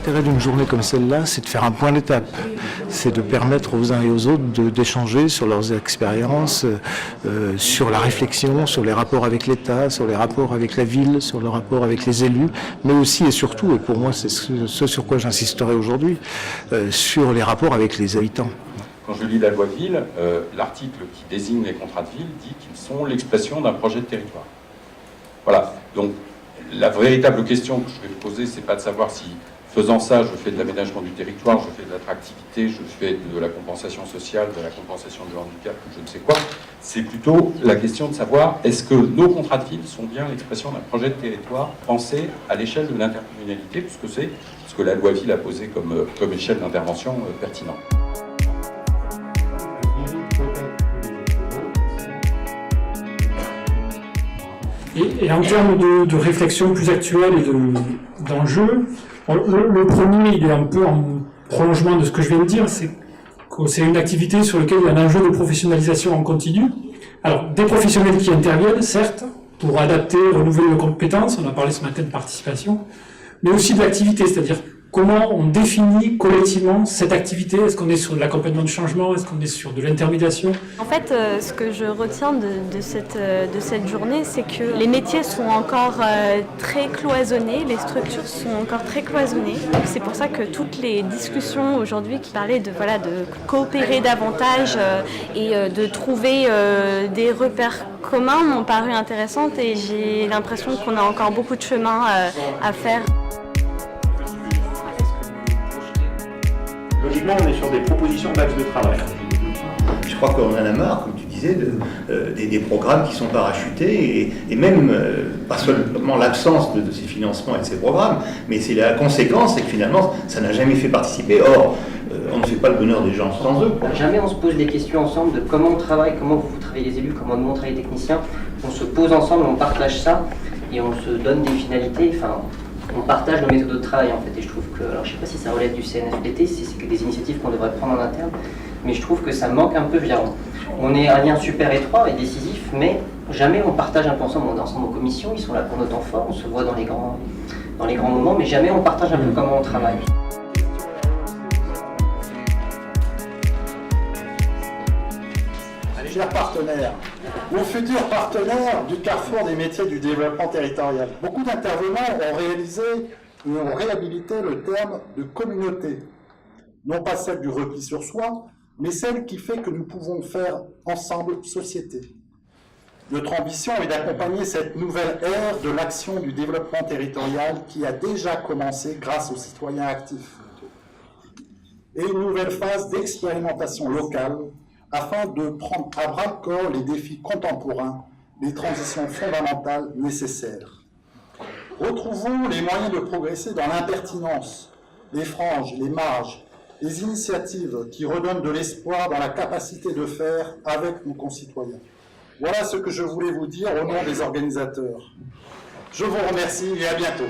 L'intérêt d'une journée comme celle-là, c'est de faire un point d'étape. C'est de permettre aux uns et aux autres d'échanger sur leurs expériences, sur la réflexion, sur les rapports avec l'État, sur les rapports avec la ville, sur le rapport avec les élus, mais aussi et surtout, et pour moi c'est ce sur quoi j'insisterai aujourd'hui, sur les rapports avec les habitants. Quand je lis la loi ville, l'article qui désigne les contrats de ville dit qu'ils sont l'expression d'un projet de territoire. Voilà. Donc, la véritable question que je vais me poser, c'est pas de savoir si, faisant ça, je fais de l'aménagement du territoire, je fais de l'attractivité, je fais de la compensation sociale, de la compensation du handicap, ou je ne sais quoi. C'est plutôt la question de savoir, est-ce que nos contrats de ville sont bien l'expression d'un projet de territoire pensé à l'échelle de l'intercommunalité, puisque c'est ce que la loi ville a posé comme échelle d'intervention pertinente. Et en termes de réflexion plus actuelle et d'enjeux, le premier, il est un peu en prolongement de ce que je viens de dire, c'est que c'est une activité sur laquelle il y a un enjeu de professionnalisation en continu. Alors, des professionnels qui interviennent, certes, pour adapter, renouveler nos compétences, on a parlé ce matin de participation, mais aussi de l'activité, c'est-à-dire comment on définit collectivement cette activité. Est-ce qu'on est sur de l'accompagnement du changement? Est-ce qu'on est sur de l'intermédiation? En fait, ce que je retiens de cette journée, c'est que les métiers sont encore très cloisonnés, les structures sont encore très cloisonnées. C'est pour ça que toutes les discussions aujourd'hui qui parlaient de coopérer davantage et de trouver des repères communs m'ont paru intéressantes et j'ai l'impression qu'on a encore beaucoup de chemin à faire. Logiquement, on est sur des propositions d'axes de travail. Je crois qu'on en a marre, comme tu disais, des programmes qui sont parachutés et même pas seulement l'absence de ces financements et de ces programmes, mais c'est la conséquence, c'est que finalement, ça n'a jamais fait participer. Or, on ne fait pas le bonheur des gens sans eux. Jamais on se pose des questions ensemble de comment on travaille, comment vous travaillez les élus, comment nous on travaille les techniciens. On se pose ensemble, on partage ça et on se donne des finalités. Enfin, on partage nos méthodes de travail en fait, et je trouve que, alors je ne sais pas si ça relève du CNFPT, si c'est que des initiatives qu'on devrait prendre en interne, mais je trouve que ça manque un peu, je veux dire, on est un lien super étroit et décisif, mais jamais on partage un peu ensemble, on est ensemble aux commissions, ils sont là pour nos temps forts, on se voit dans les grands moments, mais jamais on partage un peu comment on travaille. Chers partenaires, ou futurs partenaires du carrefour des métiers du développement territorial, beaucoup d'intervenants ont réalisé et ont réhabilité le terme de communauté, non pas celle du repli sur soi, mais celle qui fait que nous pouvons faire ensemble société. Notre ambition est d'accompagner cette nouvelle ère de l'action du développement territorial qui a déjà commencé grâce aux citoyens actifs, et une nouvelle phase d'expérimentation locale afin de prendre à bras-le-corps les défis contemporains, les transitions fondamentales nécessaires. Retrouvons les moyens de progresser dans l'impertinence, les franges, les marges, les initiatives qui redonnent de l'espoir dans la capacité de faire avec nos concitoyens. Voilà ce que je voulais vous dire au nom des organisateurs. Je vous remercie et à bientôt.